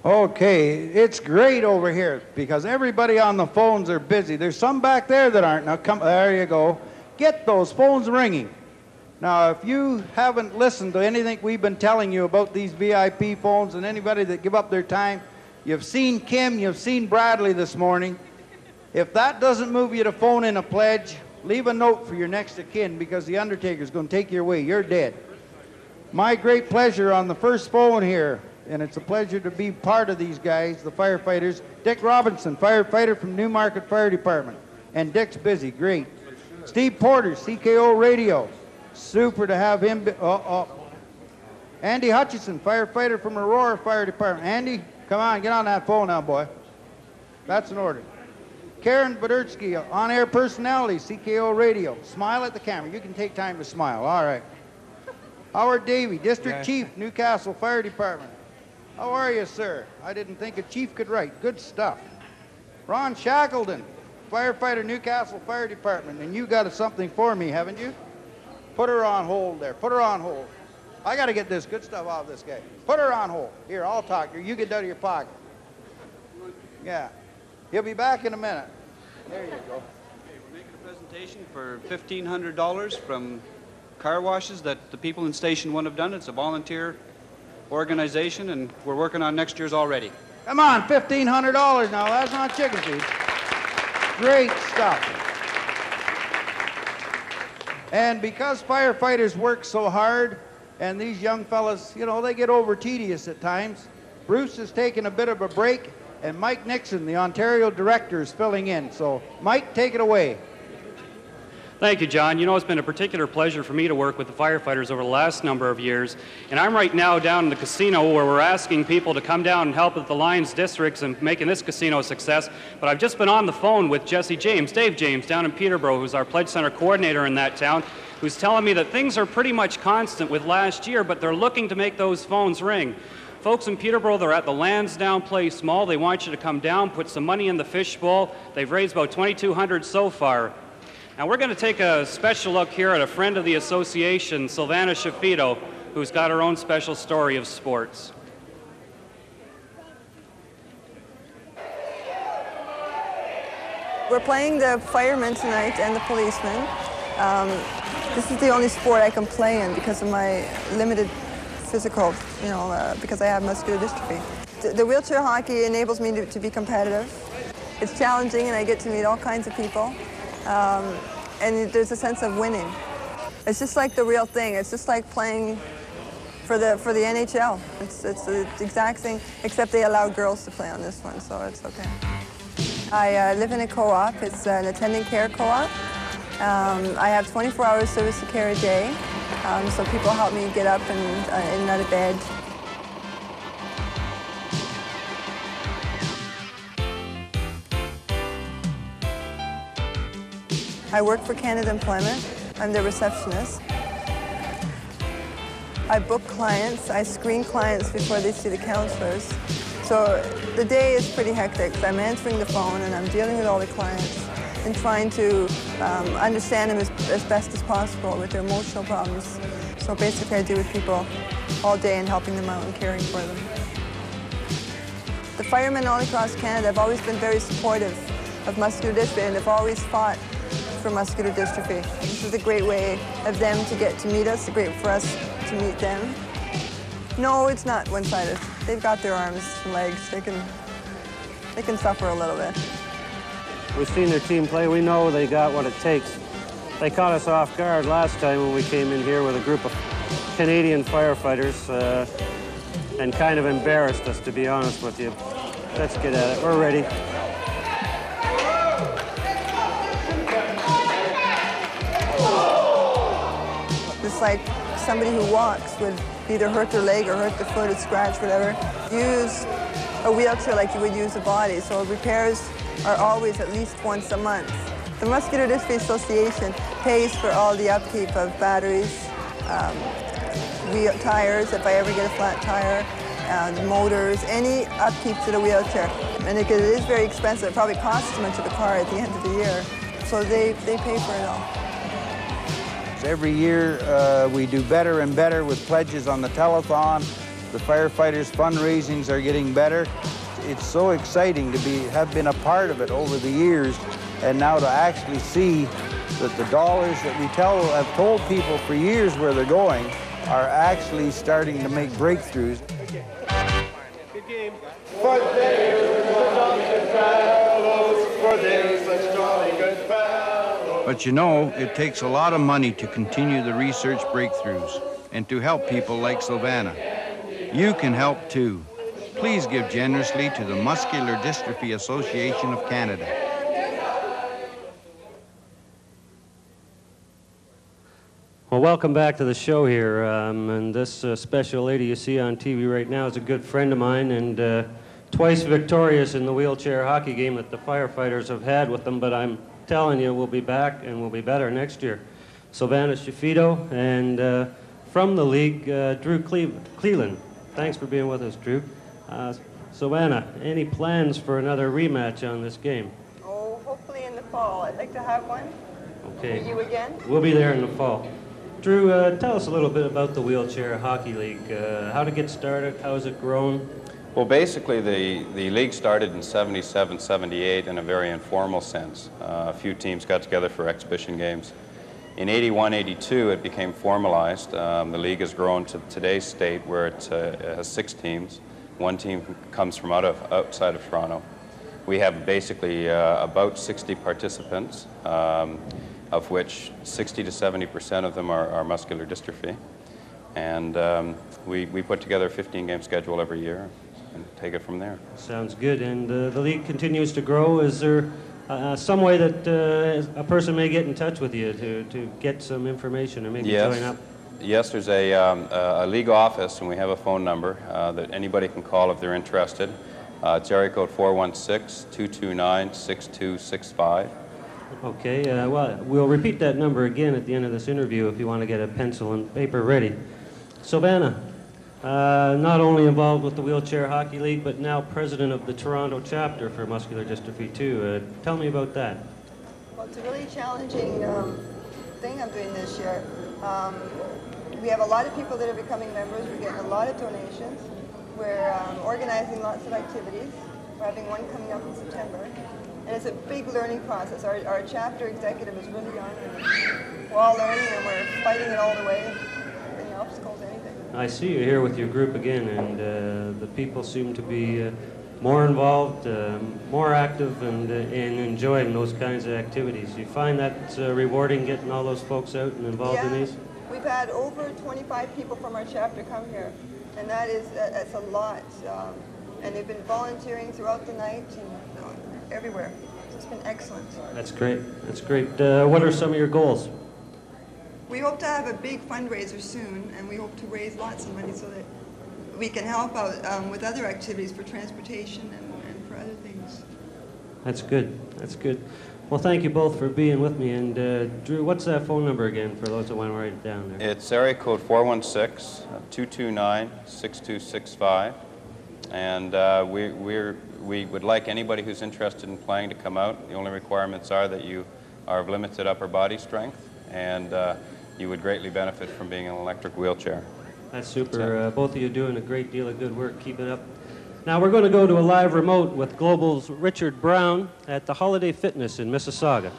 Okay, it's great over here because everybody on the phones are busy. There's some back there that aren't. Now come, there you go. Get those phones ringing. Now, if you haven't listened to anything we've been telling you about these VIP phones and anybody that give up their time, you've seen Kim, you've seen Bradley this morning. If that doesn't move you to phone in a pledge, leave a note for your next of kin because the Undertaker's going to take you away. You're dead. My great pleasure on the first phone here, and it's a pleasure to be part of these guys, the firefighters. Dick Robinson, firefighter from Newmarket Fire Department. And Dick's busy, great. Steve Porter, CKO Radio. Super to have him. Andy Hutchison, firefighter from Aurora Fire Department. Andy, come on, get on that phone now, boy. That's an order. Karen Badertsky, on-air personality, CKO Radio. Smile at the camera. You can take time to smile. All right. Howard Davey, District Chief, Newcastle Fire Department. How are you, sir? I didn't think a chief could write. Good stuff. Ron Shackleton, firefighter, Newcastle Fire Department. And you got something for me, haven't you? Put her on hold there. Put her on hold. I got to get this good stuff off this guy. Put her on hold. Here, I'll talk to her. You get out of your pocket. Yeah. He'll be back in a minute. There you go. Okay, we're making a presentation for $1,500 from car washes that the people in Station 1 have done. It's a volunteer organization, and we're working on next year's already. Come on, $1,500 now. That's not chicken feed. Great stuff. And because firefighters work so hard, and these young fellas, you know, they get over tedious at times, Bruce has taken a bit of a break, and Mike Nixon, the Ontario director, is filling in. So, Mike, take it away. Thank you, John. You know, it's been a particular pleasure for me to work with the firefighters over the last number of years. And I'm right now down in the casino where we're asking people to come down and help with the Lions districts and making this casino a success. But I've just been on the phone with Jesse James, Dave James, down in Peterborough, who's our Pledge Center coordinator in that town, who's telling me that things are pretty much constant with last year, but they're looking to make those phones ring. Folks in Peterborough, they're at the Lansdowne Place Mall. They want you to come down, put some money in the fishbowl. They've raised about $2,200 so far. Now we're going to take a special look here at a friend of the association, Sylvana Shafito, who's got her own special story of sports. We're playing the firemen tonight and the policemen. This is the only sport I can play in because of my limited physical, because I have muscular dystrophy. The wheelchair hockey enables me to be competitive. It's challenging and I get to meet all kinds of people. And there's a sense of winning. It's just like the real thing. It's just like playing for the NHL. It's the exact thing, except they allow girls to play on this one, so it's okay. I live in a co-op. It's an attendant care co-op. I have 24 hours service to care a day, so people help me get up and in and out of bed. I work for Canada Employment. I'm the receptionist. I book clients. I screen clients before they see the counselors. So the day is pretty hectic. I'm answering the phone and I'm dealing with all the clients and trying to understand them as best as possible with their emotional problems. So basically I deal with people all day and helping them out and caring for them. The firemen all across Canada have always been very supportive of muscular dystrophy and they've always fought for muscular dystrophy. This is a great way of them to get to meet us, great for us to meet them. No, it's not one-sided. They've got their arms and legs. They can suffer a little bit. We've seen their team play. We know they got what it takes. They caught us off guard last time when we came in here with a group of Canadian firefighters and kind of embarrassed us, to be honest with you. Let's get at it. We're ready. It's like somebody who walks would either hurt their leg or hurt their foot or scratch, whatever. Use a wheelchair like you would use a body, so repairs are always at least once a month. The Muscular Dystrophy Association pays for all the upkeep of batteries, wheel tires, if I ever get a flat tire, motors, any upkeep to the wheelchair. And it is very expensive. It probably costs as much of a car at the end of the year. So they pay for it all. Every year we do better and better with pledges on the telethon. The firefighters' fundraisings are getting better. It's so exciting to have been a part of it over the years, and now to actually see that the dollars that we have told people for years where they're going are actually starting to make breakthroughs. Good game. For days such jolly good fellows. But you know, it takes a lot of money to continue the research breakthroughs and to help people like Sylvana. You can help too. Please give generously to the Muscular Dystrophy Association of Canada. Well, welcome back to the show here. And this special lady you see on TV right now is a good friend of mine and twice victorious in the wheelchair hockey game that the firefighters have had with them. But I'm telling you, we'll be back and we'll be better next year. Sylvana Shafito and from the league, Drew Cleland. Thanks for being with us, Drew. Sylvana, any plans for another rematch on this game? Oh, hopefully in the fall. I'd like to have one. Okay. For you again? We'll be there in the fall. Drew, tell us a little bit about the Wheelchair Hockey League. How to get started? How has it grown? Well, basically, the league started in 77, 78 in a very informal sense. A few teams got together for exhibition games. In 81, 82, it became formalized. The league has grown to today's state where it has 6 teams. One team comes from outside of Toronto. We have basically about 60 participants, of which 60 to 70% of them are muscular dystrophy. And we put together a 15-game schedule every year and take it from there. Sounds good. And the league continues to grow. Is there some way that a person may get in touch with you to get some information or maybe join up? Yes, there's a league office, and we have a phone number that anybody can call if they're interested. It's area code 416-229-6265. Okay, well, we'll repeat that number again at the end of this interview if you want to get a pencil and paper ready. Sylvana, not only involved with the Wheelchair Hockey League, but now president of the Toronto chapter for muscular dystrophy too. Tell me about that. Well, it's a really challenging thing I'm doing this year. We have a lot of people that are becoming members. We're getting a lot of donations. We're organizing lots of activities. We're having one coming up in September. And it's a big learning process. Our chapter executive is really young. And we're all learning and we're fighting it all the way. Any obstacles, anything. I see you here with your group again, and the people seem to be more involved, more active, and enjoying those kinds of activities. You find that rewarding getting all those folks out and involved in these? We've had over 25 people from our chapter come here, and that's a lot. And they've been volunteering throughout the night and everywhere. It's been excellent. That's great. That's great. What are some of your goals? We hope to have a big fundraiser soon, and we hope to raise lots of money so that we can help out with other activities for transportation and for other things. That's good. That's good. Well, thank you both for being with me. And Drew, what's that phone number again for those that want to write it down there? It's area code 416-229-6265. And we would like anybody who's interested in playing to come out. The only requirements are that you are of limited upper body strength, and you would greatly benefit from being in an electric wheelchair. That's super. Both of you doing a great deal of good work. Keep it up. Now we're going to go to a live remote with Global's Richard Brown at the Holiday Fitness in Mississauga.